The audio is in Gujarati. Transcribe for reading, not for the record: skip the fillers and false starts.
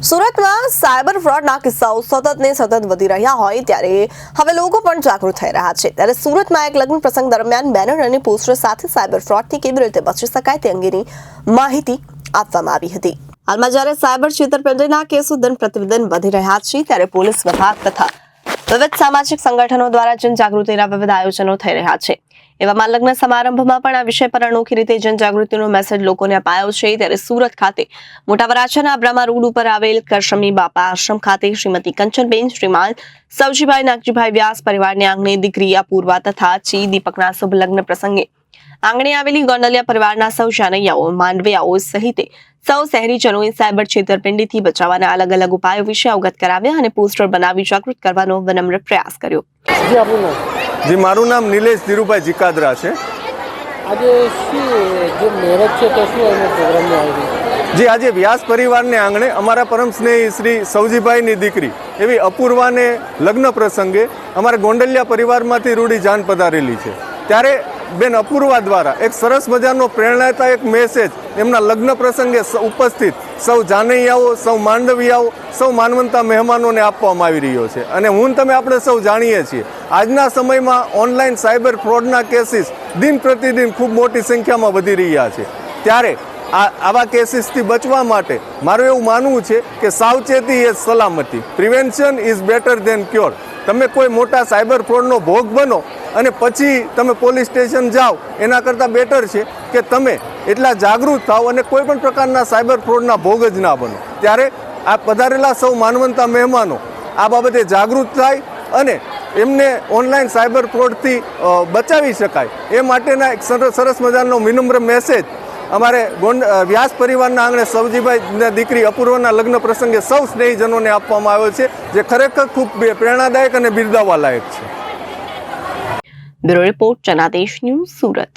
સુરતમાં સાયબર ફ્રોડના કિસ્સાઓ સતત વધી રહ્યા હોય ત્યારે હવે લોકો પણ જાગૃત થઈ રહ્યા છે ત્યારે સુરતમાં એક લગ્ન પ્રસંગ દરમિયાન બેનર અને પોસ્ટર સાથે સાયબર ફ્રોડથી કેવી રીતે બચી શકાય તે અંગેની માહિતી આપવામાં આવી હતી। હાલમાં જ્યારે સાયબર છેતરપિંડીના કેસો દિન પ્રતિદિન વધી રહ્યા છે ત્યારે પોલીસ વિભાગ તથા વિવિધ સામાજિક સંગઠનો દ્વારા જનજાગૃતિના વિવિધ આયોજનો થઈ રહ્યા છે। એવામાં લગ્ન સમારંભમાં પણ આ વિષય પર અનોખી રીતે જનજાગૃતિનો મેસેજ લોકોને અપાયો છે। ત્યારે સુરત ખાતે મોટા વરાછાના આબ્રામા રોડ ઉપર આવેલ કરશમી બાપા આશ્રમ ખાતે શ્રીમતી કંચનબેન શ્રીમાન સવજીભાઈ નાગજીભાઈ વ્યાસ પરિવારની આંગણે દીકરી અપૂર્વા તથા ચી દીપકના શુભ લગ્ન પ્રસંગે આંગણે આવેલી ગોંડલિયા પરિવારના સૌ જાનૈયાઓ માંડવિયાઓ સહિત સૌ શહેરીજનોએ સાયબર છેતરપિંડીથી બચાવવાના અલગ અલગ ઉપાયો વિશે અવગત કરાવ્યા અને પોસ્ટર બનાવી જાગૃત કરવાનો વિનમ્ર પ્રયાસ કર્યો। जी मारू नाम नीलेश धीरूभाई जिकादरा है। आज जो मेरेज है तो शू प्रोग्राम में आई जी आज व्यास परिवार ने आंगणे अमरा परम स्नेही श्री सवजीभाई नी दीकरी एवी अपूर्वा ने लग्न प्रसंगे अमरा गोंडलिया परिवार में रूढ़ी जान पधारेली है। त्यारे बेन अपूर्वा द्वारा एक सरस मजानो प्रेरणादायक मेसेज एमना लग्न प्रसंगे उपस्थित सौ जानैयाओ सौ मांडवियाओ सौ मानवंता मेहमानोने आपवामां आवी रह्यो छे। अने हुं तमे आपणे सौ जाणीए छीए आजना समयमां ऑनलाइन साइबर फ्रॉडना केसीस दिन प्रतिदिन खूब मोटी संख्यामां वधी रह्या छे। त्यारे आवा केसीसथी बचवा माटे मारुं एवुं मानवुं छे के सावचेती ए सलामती, prevention is better than cure. તમે કોઈ મોટા સાયબર ફ્રોડનો ભોગ બનો અને પછી તમે પોલીસ સ્ટેશન જાઓ એના કરતાં બેટર છે કે તમે એટલા જાગૃત થાઓ અને કોઈ પણ પ્રકારના સાયબર ફ્રોડના ભોગ જ ના બનો। ત્યારે આ પધારેલા સૌ માનવંતા મહેમાનો આ બાબતે જાગૃત થાય અને એમને ઓનલાઈન સાયબર ફ્રોડથી બચાવી શકાય એ માટેના એક સરસ મજાનો વિનમ્ર મેસેજ અમારે વ્યાસ પરિવારના આંગણે સવજીભાઈ દીકરી અપૂર્વના લગ્ન પ્રસંગે સૌ સ્નેહીજનોને આપવામાં આવ્યો છે, જે ખરેખર ખૂબ પ્રેરણાદાયક અને બિરદાવવા લાયક છે। Bureau report Janadesh news Surat.